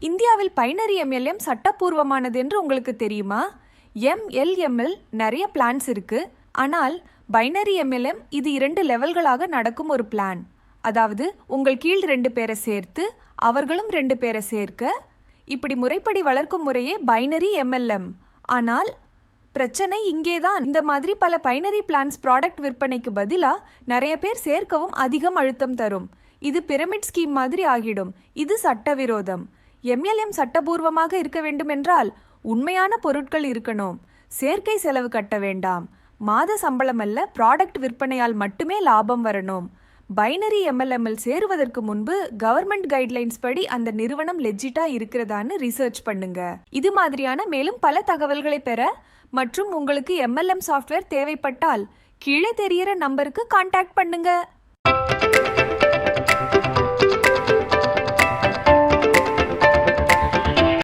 இந்தியாவில் binary MLM சட்டப்பூர்வமானது என்று உங்களுக்கு தெரியுமா? எம்எல்எம்மில் நிறைய பிளான்ஸ் இருக்கு. ஆனால் பைனரி எம்எல்எம் இது 2 லெவல்களாக நடக்கும் ஒரு பிளான். அதாவது உங்கள் கீழ் 2 பேரை சேர்த்து அவர்களும் 2 பேரை சேர்க்க இப்படி முறைப்படி வளர்க்கும் முறையே பைனரி எம்எல்எம். ஆனால் பிரச்சனை இங்கேதான். இந்த மாதிரி பல பைனரி பிளான்ஸ் ப்ராடக்ட் விற்பனைக்கு பதிலா நிறைய பேர் சேர்க்கவும் அதிகம் அழுத்தம் தரும். இது பிரமிட் ஸ்கீம் மாதிரி ஆகிடும். இது சட்டவிரோதம். எம்எல்எம் சட்டபூர்வமாக இருக்க வேண்டும் என்றால் உண்மையான பொருட்கள் இருக்கணும். சேர்க்கை செலவு கட்ட வேண்டாம். மாத சம்பளம் அல்ல, ப்ராடக்ட் விற்பனையால் மட்டுமே லாபம் வரணும். பைனரி எம்எல்எம்மில் சேருவதற்கு முன்பு கவர்மெண்ட் கைட்லைன்ஸ் படி அந்த நிறுவனம் லெஜிட்டா இருக்கிறதான்னு ரிசர்ச் பண்ணுங்க. இது மாதிரியான மேலும் பல தகவல்களை பெற மற்றும் உங்களுக்கு எம்எல்எம் சாஃப்ட்வேர் தேவைப்பட்டால் கீழே தெரியிற நம்பருக்கு கான்டாக்ட் பண்ணுங்க.